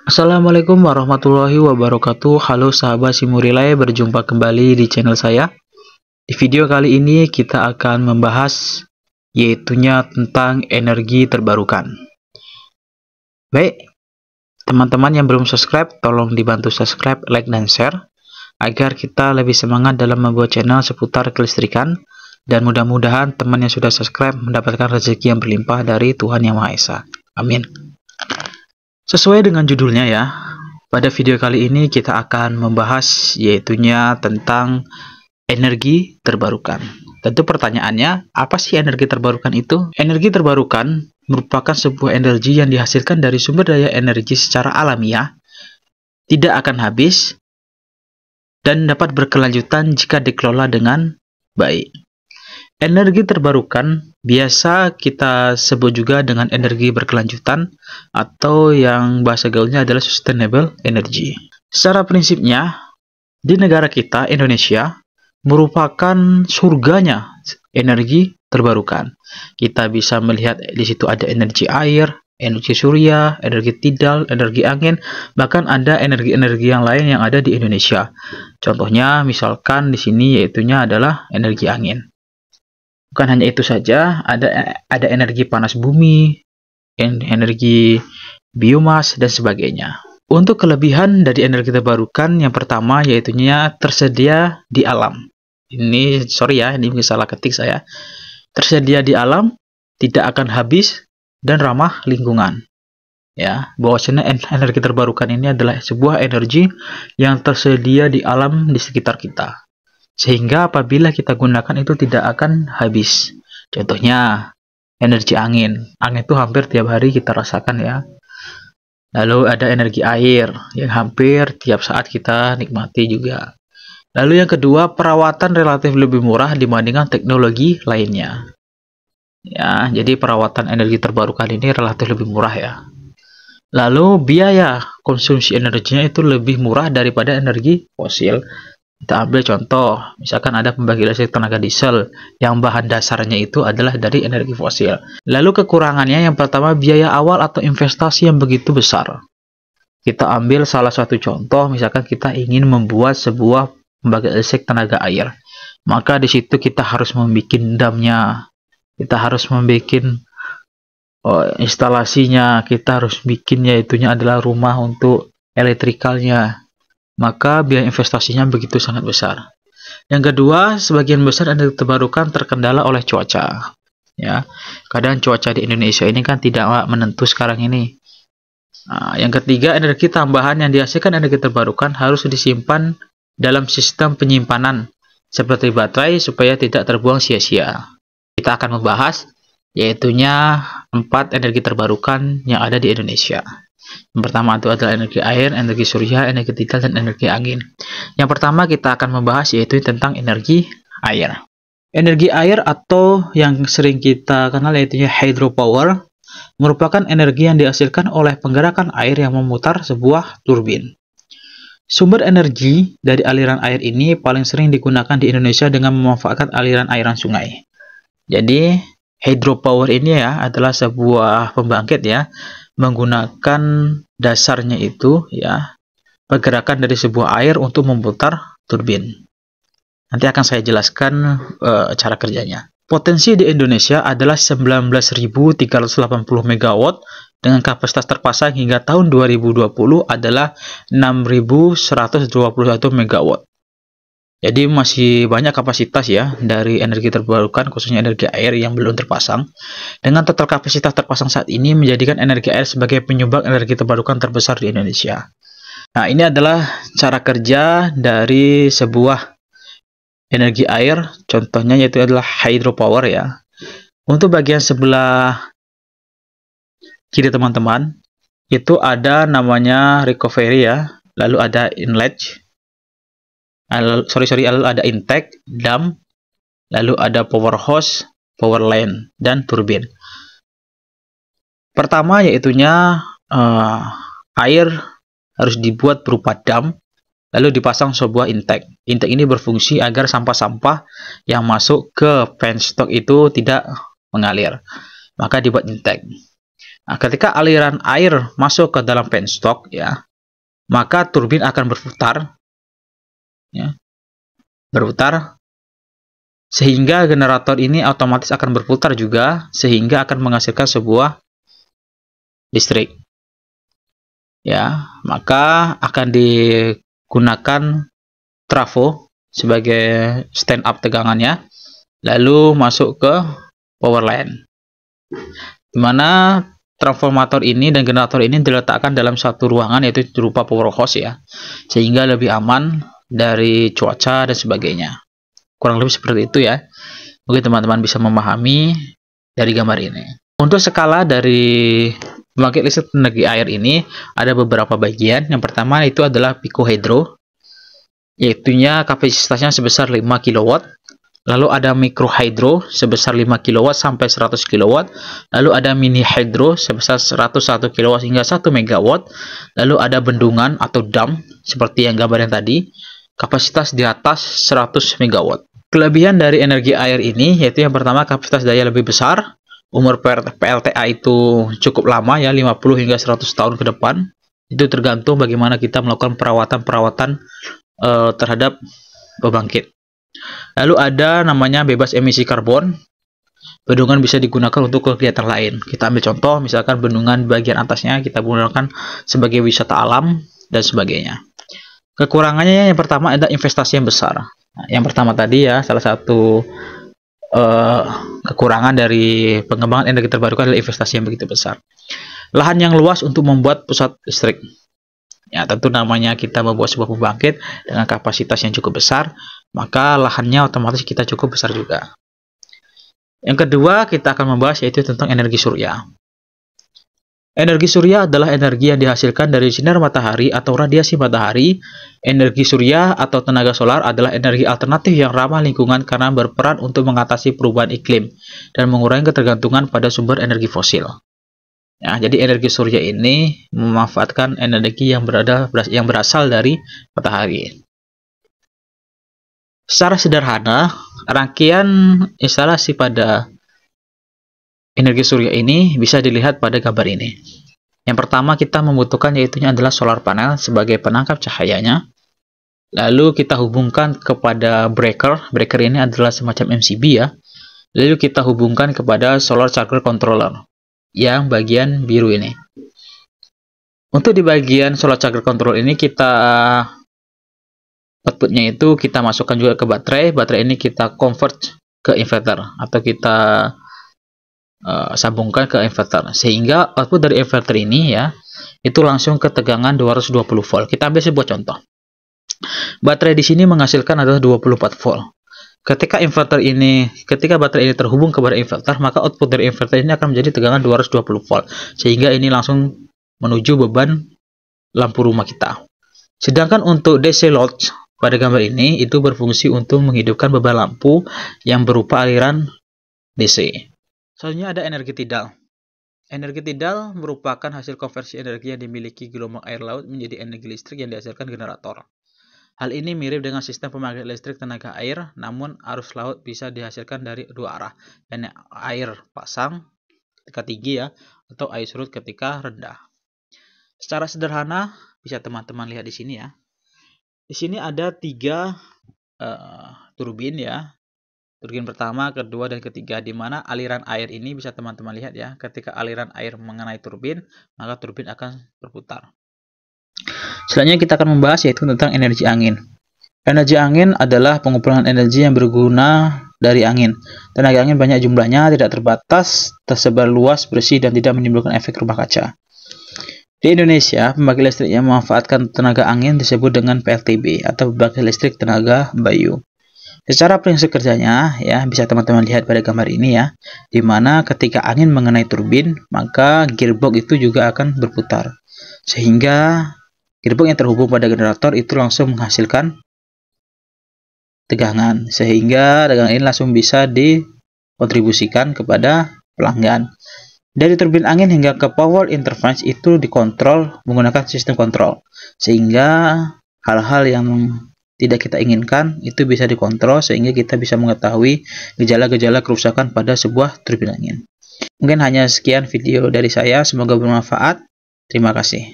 Assalamualaikum warahmatullahi wabarakatuh. Halo sahabat Simurilai, berjumpa kembali di channel saya. Di video kali ini kita akan membahas yaitunya tentang energi terbarukan. Baik, teman-teman yang belum subscribe, tolong dibantu subscribe, like, dan share agar kita lebih semangat dalam membuat channel seputar kelistrikan, dan mudah-mudahan teman yang sudah subscribe mendapatkan rezeki yang berlimpah dari Tuhan Yang Maha Esa. Amin. Sesuai dengan judulnya ya, pada video kali ini kita akan membahas yaitunya tentang energi terbarukan. Tentu pertanyaannya, apa sih energi terbarukan itu? Energi terbarukan merupakan sebuah energi yang dihasilkan dari sumber daya energi secara alamiah, tidak akan habis, dan dapat berkelanjutan jika dikelola dengan baik. Energi terbarukan biasa kita sebut juga dengan energi berkelanjutan, atau yang bahasa gaulnya adalah sustainable energy. Secara prinsipnya, di negara kita, Indonesia, merupakan surganya energi terbarukan. Kita bisa melihat di situ ada energi air, energi surya, energi tidal, energi angin, bahkan ada energi-energi yang lain yang ada di Indonesia. Contohnya, misalkan di sini yaitunya adalah energi angin. Bukan hanya itu saja, ada energi panas bumi, energi biomas, dan sebagainya. Untuk kelebihan dari energi terbarukan, yang pertama yaitunya tersedia di alam. Ini, sorry ya, ini mungkin salah ketik saya. Tersedia di alam, tidak akan habis, dan ramah lingkungan. Ya, bahwasanya energi terbarukan ini adalah sebuah energi yang tersedia di alam di sekitar kita. Sehingga apabila kita gunakan itu tidak akan habis. Contohnya, energi angin. Angin itu hampir tiap hari kita rasakan ya. Lalu ada energi air yang hampir tiap saat kita nikmati juga. Lalu yang kedua, perawatan relatif lebih murah dibandingkan teknologi lainnya. Ya, jadi perawatan energi terbarukan ini relatif lebih murah ya. Lalu biaya konsumsi energinya itu lebih murah daripada energi fosil. Kita ambil contoh, misalkan ada pembangkit listrik tenaga diesel yang bahan dasarnya itu adalah dari energi fosil. Lalu kekurangannya yang pertama, biaya awal atau investasi yang begitu besar. Kita ambil salah satu contoh, misalkan kita ingin membuat sebuah pembangkit listrik tenaga air. Maka di situ kita harus membuat damnya, kita harus membuat instalasinya, kita harus bikin yaitunya adalah rumah untuk elektrikalnya. Maka biaya investasinya begitu sangat besar. Yang kedua, sebagian besar energi terbarukan terkendala oleh cuaca. Ya, kadang cuaca di Indonesia ini kan tidak menentu sekarang ini. Nah, yang ketiga, energi tambahan yang dihasilkan energi terbarukan harus disimpan dalam sistem penyimpanan seperti baterai supaya tidak terbuang sia-sia. Kita akan membahas yaitunya 4 energi terbarukan yang ada di Indonesia. Yang pertama itu adalah energi air, energi surya, energi tidal, dan energi angin. Yang pertama kita akan membahas yaitu tentang energi air. Energi air atau yang sering kita kenal yaitu hydropower merupakan energi yang dihasilkan oleh penggerakan air yang memutar sebuah turbin. Sumber energi dari aliran air ini paling sering digunakan di Indonesia dengan memanfaatkan aliran airan sungai. Jadi hydropower ini ya adalah sebuah pembangkit ya, menggunakan dasarnya itu ya pergerakan dari sebuah air untuk memutar turbin. Nanti akan saya jelaskan cara kerjanya. Potensi di Indonesia adalah 19.380 MW dengan kapasitas terpasang hingga tahun 2020 adalah 6.121 MW. Jadi masih banyak kapasitas ya dari energi terbarukan, khususnya energi air yang belum terpasang. Dengan total kapasitas terpasang saat ini menjadikan energi air sebagai penyumbang energi terbarukan terbesar di Indonesia. Nah, ini adalah cara kerja dari sebuah energi air, contohnya yaitu adalah hydropower ya. Untuk bagian sebelah kiri teman-teman, itu ada namanya recovery ya, lalu ada inlet. Lalu ada intake, dam, lalu ada power hose, power line, dan turbin. Pertama yaitunya air harus dibuat berupa dam, lalu dipasang sebuah intake. Intake ini berfungsi agar sampah-sampah yang masuk ke penstock itu tidak mengalir. Maka dibuat intake. Nah, ketika aliran air masuk ke dalam penstock ya, maka turbin akan berputar ya, sehingga generator ini otomatis akan berputar juga, sehingga akan menghasilkan sebuah listrik. Ya, maka akan digunakan trafo sebagai stand up tegangannya, lalu masuk ke power line, dimana transformator ini dan generator ini diletakkan dalam satu ruangan, yaitu berupa power house ya, sehingga lebih aman dari cuaca dan sebagainya. Kurang lebih seperti itu ya. Mungkin teman-teman bisa memahami dari gambar ini. Untuk skala dari pembangkit listrik energi air ini ada beberapa bagian. Yang pertama itu adalah picohydro, yaitunya kapasitasnya sebesar 5 kW. Lalu ada microhydro sebesar 5 kW sampai 100 kW. Lalu ada mini hydro sebesar 101 kW hingga 1 MW. Lalu ada bendungan atau dam seperti yang gambar yang tadi, kapasitas di atas 100 MW. Kelebihan dari energi air ini yaitu yang pertama, kapasitas daya lebih besar. Umur PLTA itu cukup lama ya, 50 hingga 100 tahun ke depan. Itu tergantung bagaimana kita melakukan perawatan terhadap pembangkit. Lalu ada namanya bebas emisi karbon. Bendungan bisa digunakan untuk kegiatan lain. Kita ambil contoh, misalkan bendungan bagian atasnya kita gunakan sebagai wisata alam dan sebagainya. Kekurangannya yang pertama ada investasi yang besar. Nah, yang pertama tadi ya, salah satu kekurangan dari pengembangan energi terbarukan adalah investasi yang begitu besar. Lahan yang luas untuk membuat pusat listrik. Ya, tentu namanya kita membuat sebuah pembangkit dengan kapasitas yang cukup besar, maka lahannya otomatis kita cukup besar juga. Yang kedua, kita akan membahas yaitu tentang energi surya. Energi surya adalah energi yang dihasilkan dari sinar matahari atau radiasi matahari. Energi surya atau tenaga solar adalah energi alternatif yang ramah lingkungan karena berperan untuk mengatasi perubahan iklim dan mengurangi ketergantungan pada sumber energi fosil. Ya, jadi energi surya ini memanfaatkan energi yang berasal dari matahari. Secara sederhana, rangkaian instalasi pada energi surya ini bisa dilihat pada gambar ini. Yang pertama kita membutuhkan yaitu adalah solar panel sebagai penangkap cahayanya. Lalu kita hubungkan kepada breaker. Breaker ini adalah semacam MCB ya. Lalu kita hubungkan kepada solar charger controller yang bagian biru ini. Untuk di bagian solar charger controller ini kita outputnya itu kita masukkan juga ke baterai. Baterai ini kita convert ke inverter atau kita sambungkan ke inverter, sehingga output dari inverter ini ya itu langsung ke tegangan 220 volt. Kita ambil sebuah contoh. Baterai di sini menghasilkan adalah 24 volt. Ketika baterai ini terhubung kepada inverter, maka output dari inverter ini akan menjadi tegangan 220 volt, sehingga ini langsung menuju beban lampu rumah kita. Sedangkan untuk DC load pada gambar ini itu berfungsi untuk menghidupkan beban lampu yang berupa aliran DC. Selanjutnya ada energi tidal. Energi tidal merupakan hasil konversi energi yang dimiliki gelombang air laut menjadi energi listrik yang dihasilkan generator. Hal ini mirip dengan sistem pembangkit listrik tenaga air, namun arus laut bisa dihasilkan dari dua arah, yakni air pasang ketika tinggi ya, atau air surut ketika rendah. Secara sederhana bisa teman-teman lihat di sini ya. Di sini ada 3 turbin ya. Turbin pertama, kedua, dan ketiga, di mana aliran air ini bisa teman-teman lihat ya. Ketika aliran air mengenai turbin, maka turbin akan berputar. Selanjutnya kita akan membahas yaitu tentang energi angin. Energi angin adalah pengumpulan energi yang berguna dari angin. Tenaga angin banyak jumlahnya, tidak terbatas, tersebar luas, bersih, dan tidak menimbulkan efek rumah kaca. Di Indonesia, pembangkit listrik yang memanfaatkan tenaga angin disebut dengan PLTB atau pembangkit listrik tenaga bayu. Secara prinsip kerjanya ya bisa teman-teman lihat pada gambar ini ya, dimana ketika angin mengenai turbin maka gearbox itu juga akan berputar, sehingga gearbox yang terhubung pada generator itu langsung menghasilkan tegangan, sehingga tegangan ini langsung bisa dikontribusikan kepada pelanggan. Dari turbin angin hingga ke power interface itu dikontrol menggunakan sistem kontrol, sehingga hal-hal yang tidak kita inginkan itu bisa dikontrol sehingga kita bisa mengetahui gejala-gejala kerusakan pada sebuah turbin angin. Mungkin hanya sekian video dari saya, semoga bermanfaat. Terima kasih.